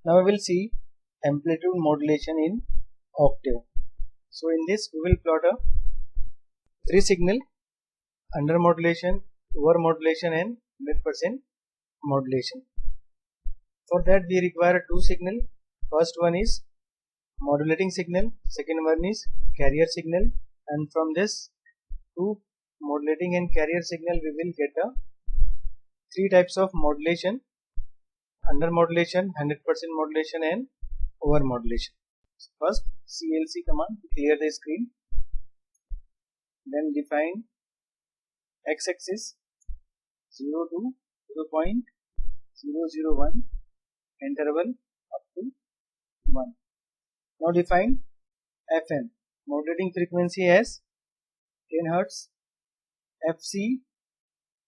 Now we will see amplitude modulation in octave. So in this we will plot a 3 signal: under modulation, over modulation and 100% modulation. For that we require 2 signal. First one is modulating signal, second one is carrier signal, and from this 2 modulating and carrier signal we will get a 3 types of modulation: under modulation, 100% modulation and over modulation. First CLC command to clear the screen, then define x-axis 0 to 0.001, interval up to 1. Now define FM, modulating frequency as 10 Hz, FC,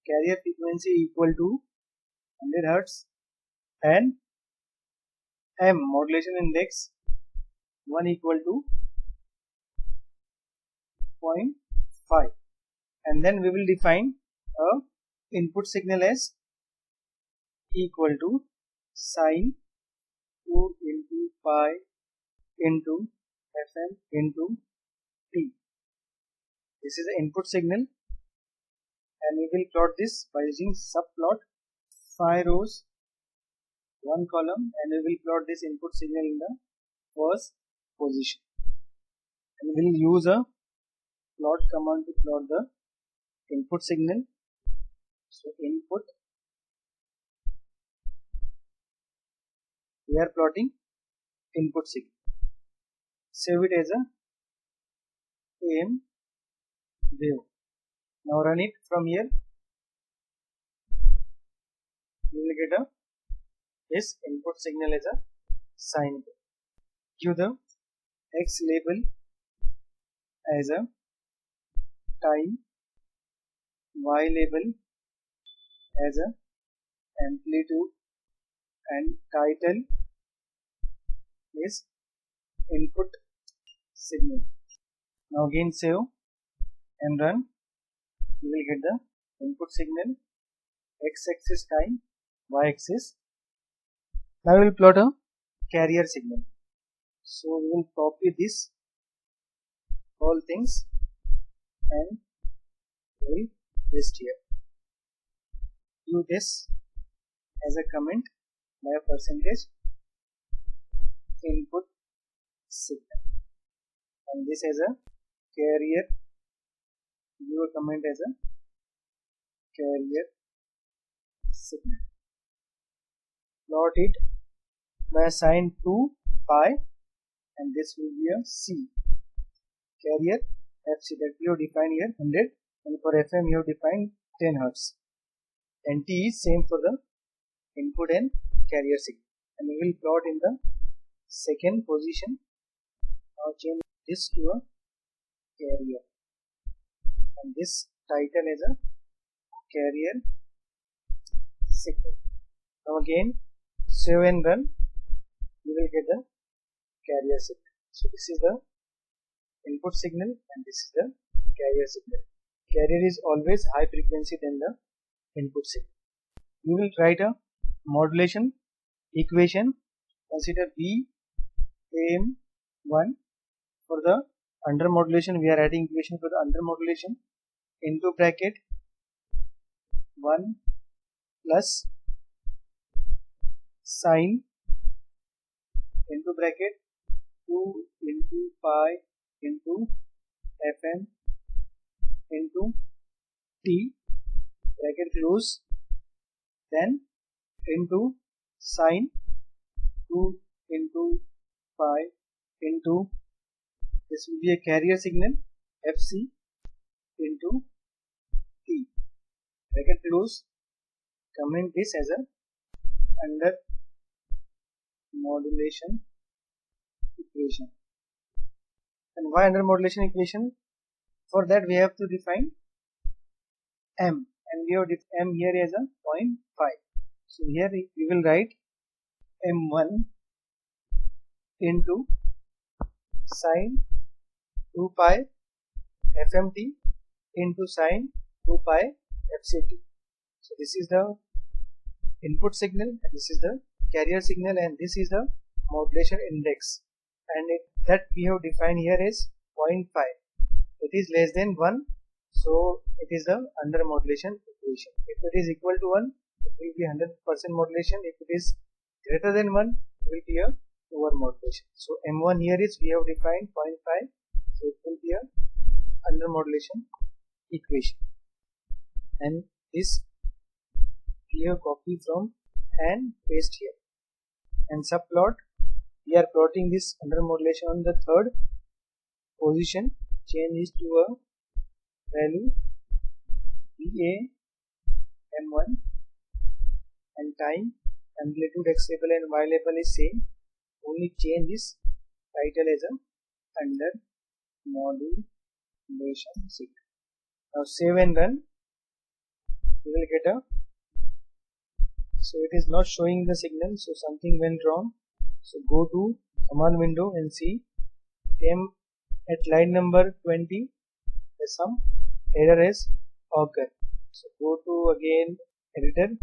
carrier frequency equal to 100 Hz, and M, modulation index 1 equal to 0.5. And then we will define a input signal as equal to sine 2 into pi into FM into T. This is the input signal, and we will plot this by using subplot: 5 rows, 1 column, and we will plot this input signal in the first position. And we will use a plot command to plot the input signal. So input, we are plotting input signal. Save it as a AM wave. Now run it from here. You will get a this input signal as a sine wave. Give the X label as a time, Y label as a amplitude, and title is input signal. Now again save and run. You will get the input signal, x-axis time, y-axis. Now we will plot a carrier signal. So we will copy this all things and we will paste here. Do this as a comment by a percentage input signal, and this as a carrier. Do a comment as a carrier signal. Plot it by sine 2 pi, and this will be a C. Carrier FC that we have defined here 100, and for FM you have defined 10 Hz, and T is same for the input and carrier signal. And we will plot in the second position. Now change this to a carrier, and this title is a carrier signal. Now again save and run. You will get the carrier signal. So this is the input signal and this is the carrier signal. Carrier is always high frequency than the input signal. You will write a modulation equation. Consider B AM1. For the under modulation we are adding equation for the under modulation, into bracket 1 plus sine into bracket 2 into pi into FM into T, bracket close, then into sine 2 into pi into, this will be a carrier signal, FC into T, bracket close. Comment this as a under modulation equation. And why under modulation equation? For that we have to define M, and we have M here as a 0.5. So here we will write M1 into sine 2 pi FMT into sine 2 pi FCT. So this is the input signal and this is the carrier signal, and this is the modulation index, and that we have defined here is 0.5. It is less than 1, so it is the under modulation equation. If it is equal to 1, it will be 100% modulation. If it is greater than 1, it will be a over modulation. So M1 here is we have defined 0.5, so it will be a under modulation equation, and this we have copy from and paste here. And subplot, we are plotting this under modulation on the third position, change is to a value VA M1, and time, amplitude, X label and Y label is same, only change this title as a under modulation signal. Now save and run, you will get a, so it is not showing the signal, so something went wrong. So go to command window and see at line number 20 there's some error has occurred. So go to again editor,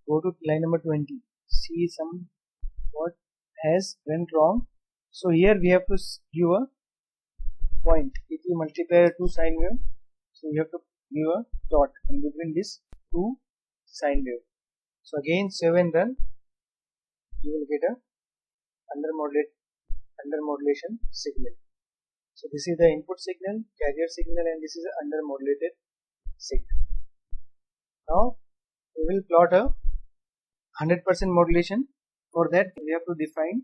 go to line number 20, see some what has went wrong. So here we have to give a point. If you multiply two sine wave, so you have to give a dot in between this two sine wave. So again save and run, you will get a under modulation signal. So this is the input signal, carrier signal, and this is a under modulated signal. Now we will plot a 100% modulation. For that we have to define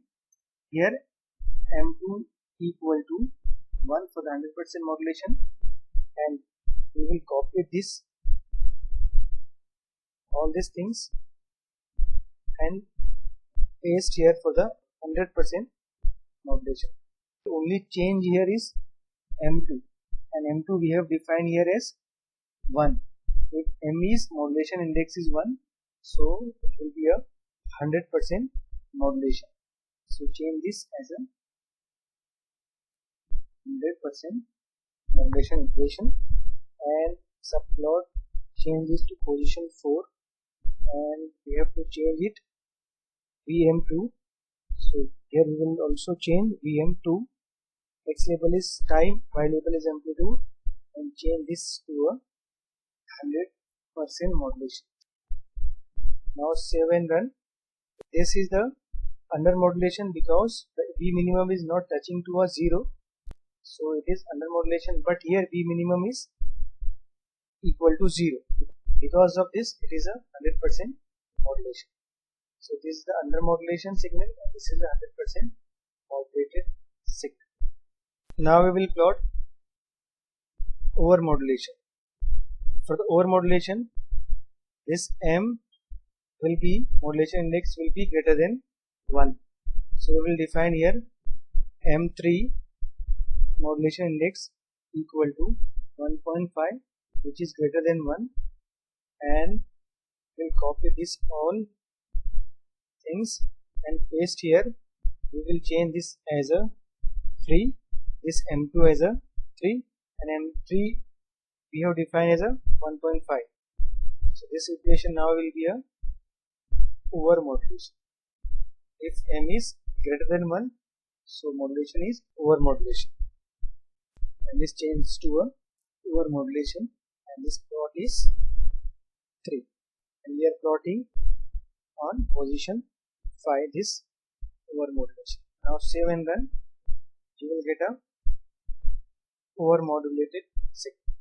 here M2 equal to 1 for the 100% modulation, and we will copy this all these things and paste here for the 100% modulation. The only change here is M2, and M2 we have defined here as 1. If M is modulation index is 1, so it will be a 100% modulation. So change this as a 100% modulation equation, and subplot, change this to position 4, and we have to change it VM2. So here we will also change VM2, X label is time, Y label is amplitude, and change this to a 100% modulation. Now save and run. This is the under modulation because the V minimum is not touching to a 0, so it is under modulation, but here V minimum is equal to 0. Because of this it is a 100% modulation. So this is the under modulation signal, and this is the 100% modulated signal. Now we will plot over modulation. For the over modulation, this M will be, modulation index will be greater than 1. So we will define here M3 modulation index equal to 1.5, which is greater than 1, and we will copy this all things and paste here. We will change this as a 3, this M2 as a 3, and M3 we have defined as a 1.5. So this equation now will be a over modulation. If M is greater than 1, so modulation is over modulation, and this changes to a over modulation, and this plot is 3, and we are plotting on position 5 this over modulation. Now save and run, you will get a over modulated signal.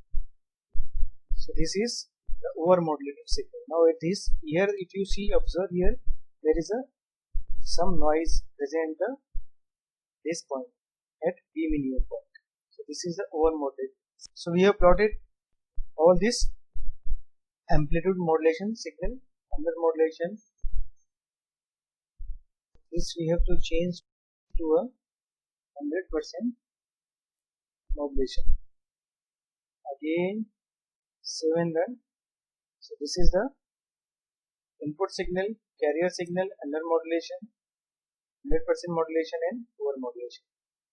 So this is the over modulated signal. Now it is here, if you see, observe here, there is a some noise present at this point at V minimum point. So this is the over modulated. So we have plotted all this amplitude modulation signal, under modulation. This we have to change to a 100% modulation. Again save and run. So this is the input signal, carrier signal, under modulation, 100% modulation, and over modulation.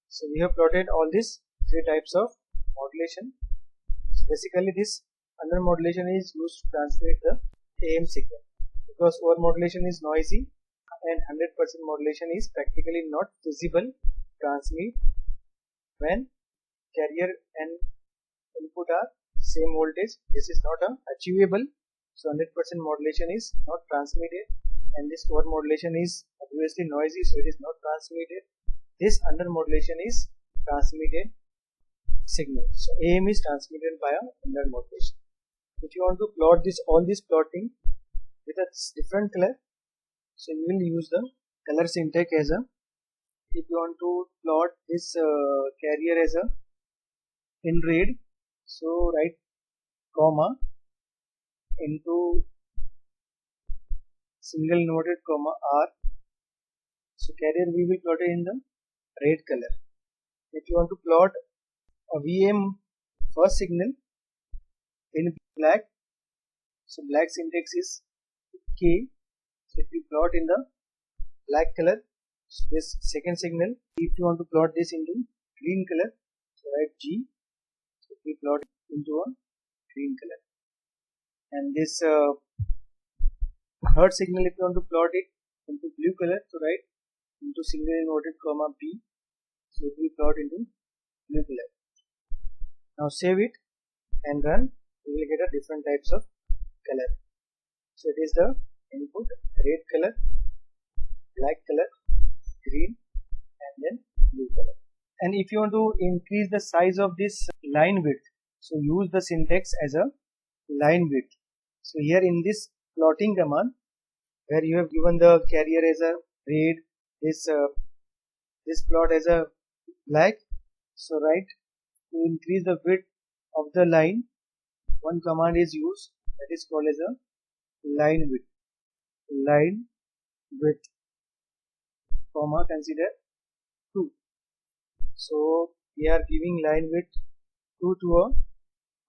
So we have plotted all these three types of modulation. So basically this under modulation is used to translate the AM signal. because over modulation is noisy and 100% modulation is practically not feasible transmit when carrier and input are same voltage. This is not achievable, so 100% modulation is not transmitted, and this over modulation is obviously noisy, so it is not transmitted. This under modulation is transmitted signal, so AM is transmitted by a under modulation. If you want to plot this, all this plotting with a different color, so you will use the color syntax as a, if you want to plot this carrier as a in red, so write comma into single noted comma R, so carrier we will plot it in the red color. If you want to plot a VM first signal in black, so black syntax is K, so if you plot in the black color, so this second signal. If you want to plot this into green color, so write G, so if you plot into a green color. And this third signal, if you want to plot it into blue color, so write into single inverted comma B, so it will plot into blue color. Now save it and run, you will get a different types of color. So it is the input red color, black color, green, and then blue color. And if you want to increase the size of this line width, so use the syntax as a line width. So here in this plotting command, where you have given the carrier as a red, this plot as a black, so write to increase the width of the line, one command is used, that is called as a line width. Line width comma consider 2. So we are giving line width 2 to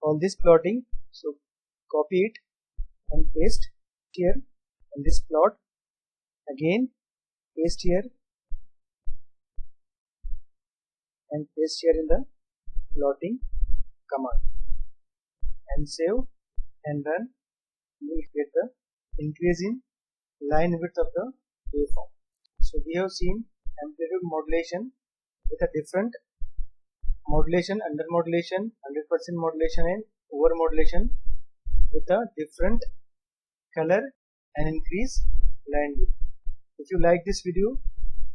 all this plotting, so copy it and paste here in this plot, again paste here and paste here in the plotting command, and save and run. You will get the increase in line width of the waveform. So we have seen amplitude modulation with a different modulation, under modulation, 100% modulation, and over modulation with a different color and increase line width. If you like this video,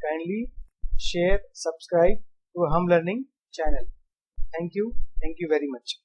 kindly share, subscribe to Hum Learning channel. Thank you very much.